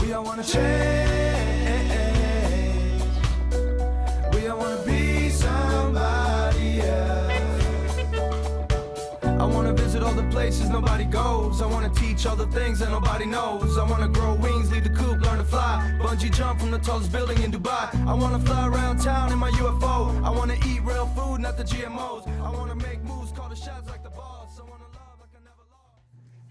We all wanna change. We all wanna be somebody else. I wanna visit all the places nobody goes. I wanna teach all the things that nobody knows. I wanna grow wings, leave the coop, learn to fly. Bungee jump from the tallest building in Dubai. I wanna fly around town in my UFO. I wanna eat real food, not the GMOs. I wanna make moves, call the shots like the boss. I wanna love like I never lost.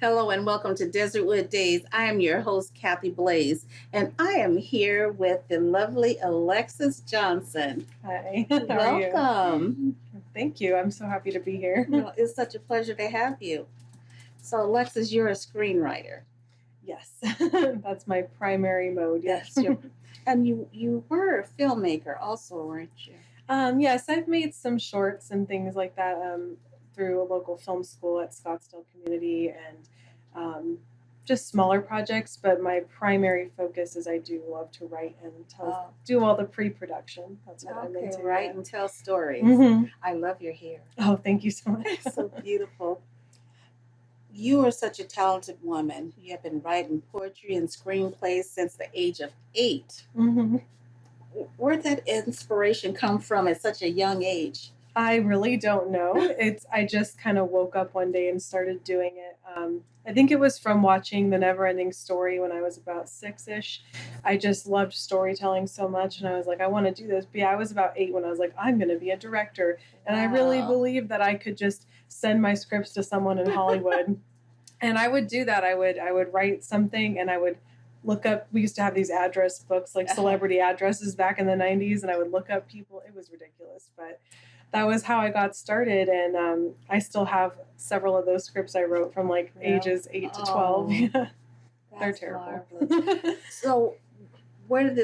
Hello and welcome to Desertwood Days. I am your host, Kathy Blaze, and I am here with the lovely Alexis Johnson. Hi, how are you? Welcome. Thank you. I'm so happy to be here. Well, it's such a pleasure to have you. So, Alexis, you're a screenwriter. Yes, that's my primary mode. Yes. And you were a filmmaker also, weren't you? Yes, I've made some shorts and things like that through a local film school at Scottsdale Community and just smaller projects. But my primary focus is I do love to write and do all the pre-production. That's what I'm into. Write and tell stories. Mm-hmm. I love your hair. Oh, thank you so much. So beautiful. You are such a talented woman. You have been writing poetry and screenplays since the age of 8. Mm-hmm. Where'd that inspiration come from at such a young age? I really don't know. I just kind of woke up one day and started doing it. I think it was from watching The Neverending Story when I was about 6-ish. I just loved storytelling so much, and I was like, I want to do this. But yeah, I was about 8 when I was like, I'm going to be a director. And I really believed that I could just send my scripts to someone in Hollywood. And I would do that. I would write something, and I would look up. We used to have these address books, like celebrity addresses back in the 90s, and I would look up people. It was ridiculous, but that was how I got started. And I still have several of those scripts I wrote from like ages 8 to 12. Yeah. They're terrible. So where did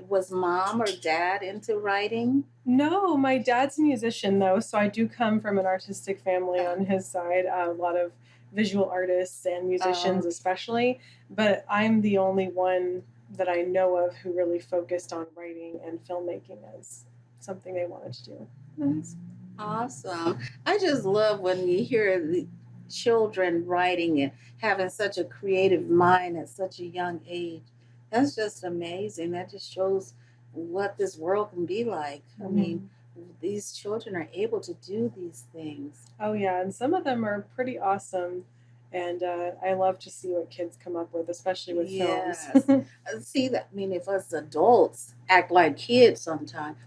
was mom or dad into writing? No, my dad's a musician though. So I do come from an artistic family on his side, a lot of visual artists and musicians especially. But I'm the only one that I know of who really focused on writing and filmmaking as something they wanted to do. That's awesome. I just love when you hear the children writing and having such a creative mind at such a young age. That's just amazing. That just shows what this world can be like. Mm-hmm. I mean, these children are able to do these things. Oh, yeah. And some of them are pretty awesome. And I love to see what kids come up with, especially with films. See that? I mean, if us adults act like kids sometimes,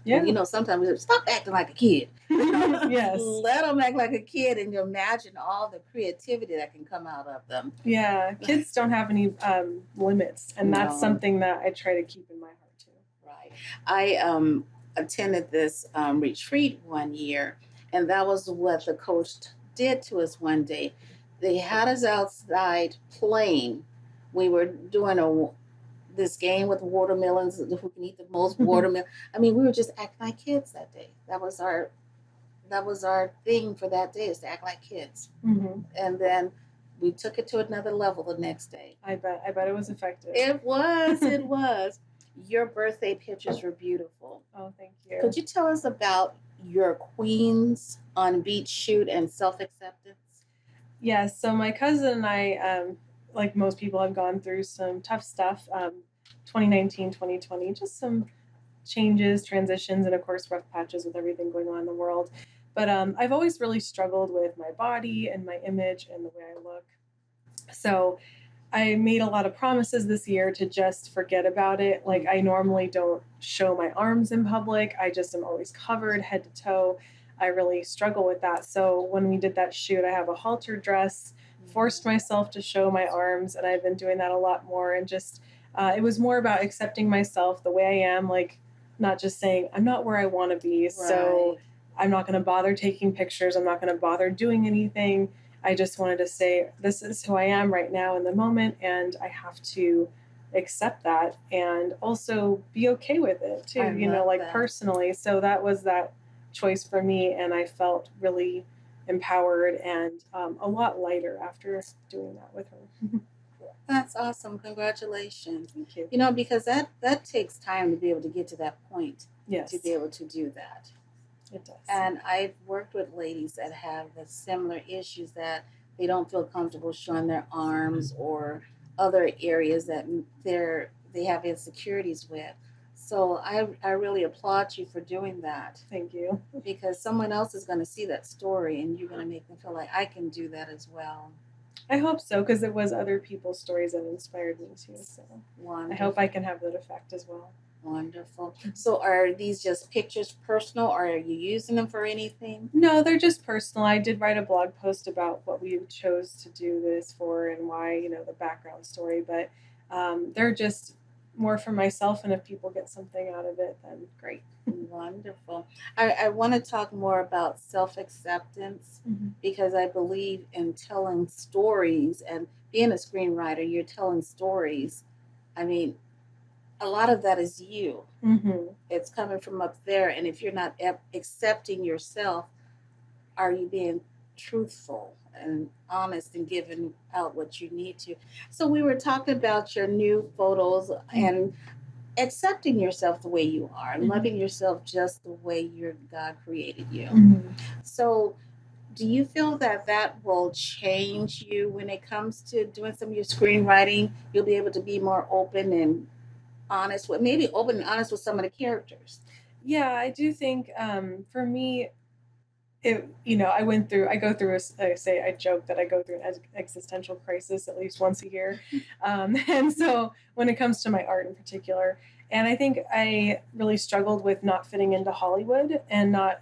sometimes we say, stop acting like a kid. Yes. Let them act like a kid, and you imagine all the creativity that can come out of them. Yeah, kids don't have any limits, and that's something that I try to keep in my heart too. Right. I attended this retreat one year, and that was what the coach did to us one day. They had us outside playing. We were doing this game with watermelons, who can eat the most watermelon. I mean, we were just acting like kids that day. That was our thing for that day, is to act like kids. Mm-hmm. And then we took it to another level the next day. I bet it was effective. It was. Your birthday pictures were beautiful. Oh, thank you. Could you tell us about your Queens on Beach shoot and self-acceptance? Yes, so my cousin and I, like most people, have gone through some tough stuff, 2019, 2020, just some changes, transitions, and of course rough patches with everything going on in the world. But I've always really struggled with my body and my image and the way I look. So I made a lot of promises this year to just forget about it. Like, I normally don't show my arms in public. I just am always covered head to toe. I really struggle with that. So when we did that shoot, I have a halter dress, forced myself to show my arms, and I've been doing that a lot more. And just, it was more about accepting myself the way I am, like not just saying, I'm not where I want to be. Right. So I'm not going to bother taking pictures. I'm not going to bother doing anything. I just wanted to say, this is who I am right now in the moment, and I have to accept that and also be okay with it too, personally. So that was that choice for me, and I felt really empowered and a lot lighter after doing that with her. That's awesome. Congratulations. Thank you. Because that takes time to be able to get to that point. Yes. To be able to do that. It does. And I've worked with ladies that have the similar issues, that they don't feel comfortable showing their arms or other areas that they have insecurities with. So I really applaud you for doing that, Thank you. because someone else is going to see that story and you're going to make them feel like I can do that as well. I hope so, because it was other people's stories that inspired me too. So Wonderful. I hope I can have that effect as well. Wonderful. So are these just pictures personal, or are you using them for anything? No, they're just personal. I did write a blog post about what we chose to do this for and why, the background story, but they're just more for myself, and if people get something out of it, then great. Wonderful. I want to talk more about self-acceptance, because I believe in telling stories, and being a screenwriter, you're telling stories. I mean, a lot of that is you. It's coming from up there, and if you're not accepting yourself, are you being truthful and honest and giving out what you need to? So we were talking about your new photos and accepting yourself the way you are, and loving yourself just the way God created you. So do you feel that that will change you when it comes to doing some of your screenwriting? You'll be able to be more open and honest with, maybe open and honest with some of the characters. Yeah, I do think for me, I go through I joke that I go through an existential crisis at least once a year. And so when it comes to my art in particular, and I think I really struggled with not fitting into Hollywood, and not,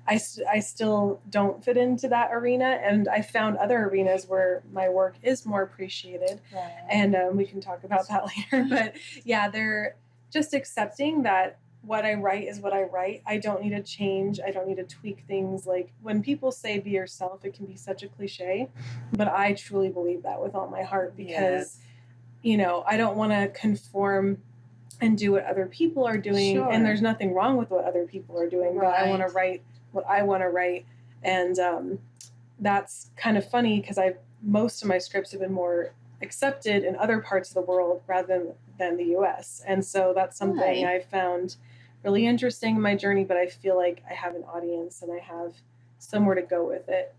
I still don't fit into that arena, and I found other arenas where my work is more appreciated. Right. And we can talk about that later. But yeah, they're just accepting that what I write is what I write. I don't need to change. I don't need to tweak things. Like, when people say be yourself, it can be such a cliche, but I truly believe that with all my heart, because, I don't want to conform and do what other people are doing. Sure. And there's nothing wrong with what other people are doing, but I want to write what I want to write. And that's kind of funny, because most of my scripts have been more accepted in other parts of the world rather than the US. And so that's something I found really interesting in my journey, but I feel like I have an audience and I have somewhere to go with it,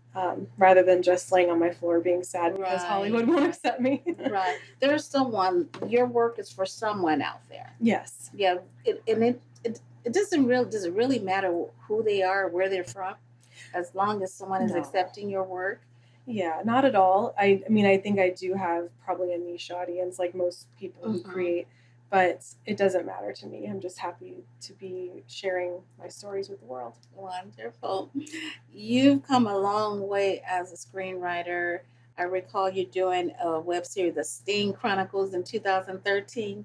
rather than just laying on my floor being sad because Hollywood won't accept me. Right. There's someone, your work is for someone out there. Yes. Yeah. It doesn't does it really matter who they are, where they're from, as long as someone is accepting your work? Yeah, not at all. I mean, I think I do have probably a niche audience, like most people who create, but it doesn't matter to me. I'm just happy to be sharing my stories with the world. Wonderful. You've come a long way as a screenwriter. I recall you doing a web series, the Sting Chronicles, in 2013.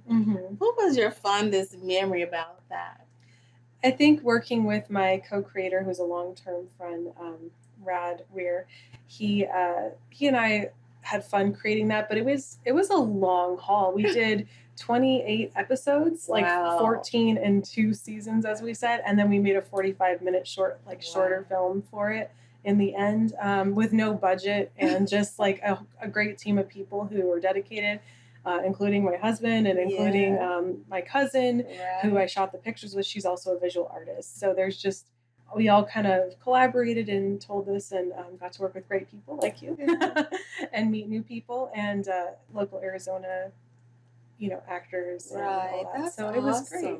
What was your fondest memory about that? I think working with my co-creator, who's a long-term friend, Rad Weir, he and I had fun creating that, but it was a long haul. We did 28 episodes, like 14 in 2 seasons, as we said, and then we made a 45-minute shorter film for it in the end, with no budget, and just like a great team of people who were dedicated, including my husband and including my cousin, who I shot the pictures with. She's also a visual artist. So we all kind of collaborated and told this, and got to work with great people like you and meet new people, and local Arizona, actors. And all that. That's so awesome. It was great.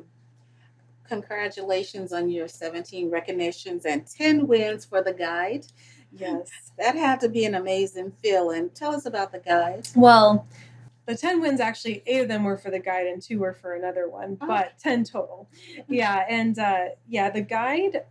Congratulations on your 17 recognitions and 10 wins for The Guide. Yes. That had to be an amazing feeling. Tell us about The Guide. Well, the 10 wins, actually, 8 of them were for The Guide and 2 were for another one, but 10 total. Yeah, and The Guide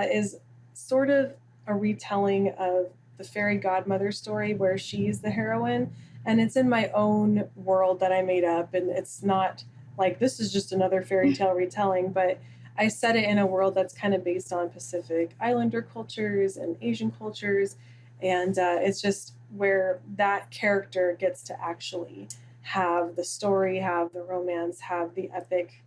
is sort of a retelling of the fairy godmother story, where she's the heroine, and it's in my own world that I made up, and it's not like this is just another fairy tale retelling, but I set it in a world that's kind of based on Pacific Islander cultures and Asian cultures, and it's just where that character gets to actually have the story, have the romance, have the epic,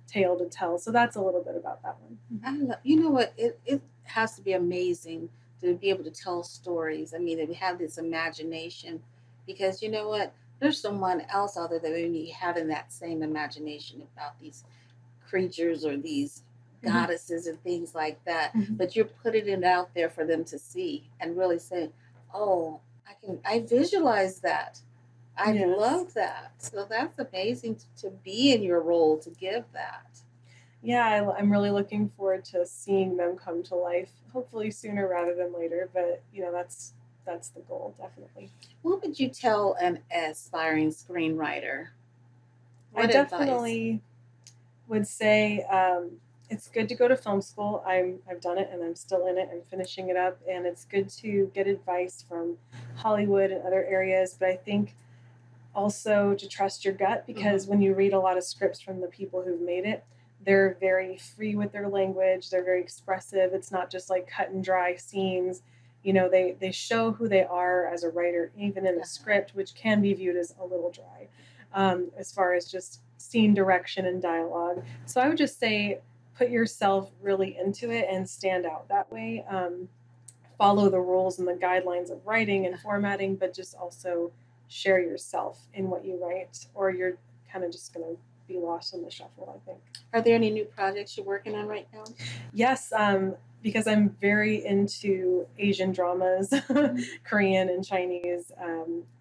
tale to tell. So that's a little bit about that one. You know what? It has to be amazing to be able to tell stories. I mean, that we have this imagination, because you know what? There's someone else out there that may be having that same imagination about these creatures or these goddesses and things like that. But you're putting it out there for them to see and really say, "Oh, I visualize that. I Yes. love that. So that's amazing to be in your role to give that. Yeah, I'm really looking forward to seeing them come to life. Hopefully sooner rather than later, but that's the goal, definitely. What would you tell an aspiring screenwriter? I What advice? definitely would say it's good to go to film school. I've done it and I'm still in it. I'm finishing it up, and it's good to get advice from Hollywood and other areas. But I think also to trust your gut, because when you read a lot of scripts from the people who've made it, they're very free with their language. They're very expressive. It's not just like cut and dry scenes. They show who they are as a writer, even in a script, which can be viewed as a little dry, as far as just scene direction and dialogue. So I would just say put yourself really into it and stand out that way. Follow the rules and the guidelines of writing and formatting, but just also share yourself in what you write, or you're kind of just going to be lost in the shuffle, I think. Are there any new projects you're working on right now? Yes, because I'm very into Asian dramas, Korean and Chinese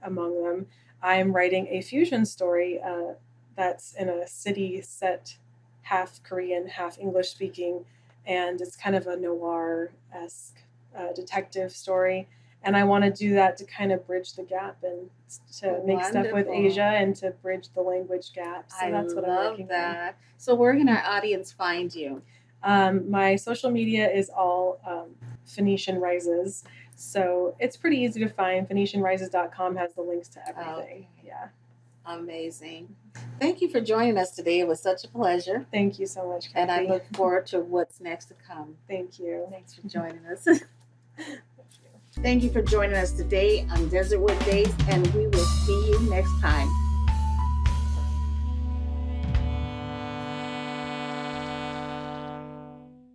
among them. I'm writing a fusion story that's in a city set half Korean, half English speaking, and it's kind of a noir-esque detective story. And I want to do that to kind of bridge the gap and to make stuff with Wonderful. Asia and to bridge the language gap. So that's what I'm love working that. So where can our audience find you? on. My social media is all Phoenician Rises. So it's pretty easy to find. PhoenicianRises.com has the links to everything. Okay. Yeah. Amazing. Thank you for joining us today. It was such a pleasure. Thank you so much, And I Kathy. look forward to what's next to come. Thank you. Thanks for joining us. Thank you for joining us today on Desertwood Days, and we will see you next time.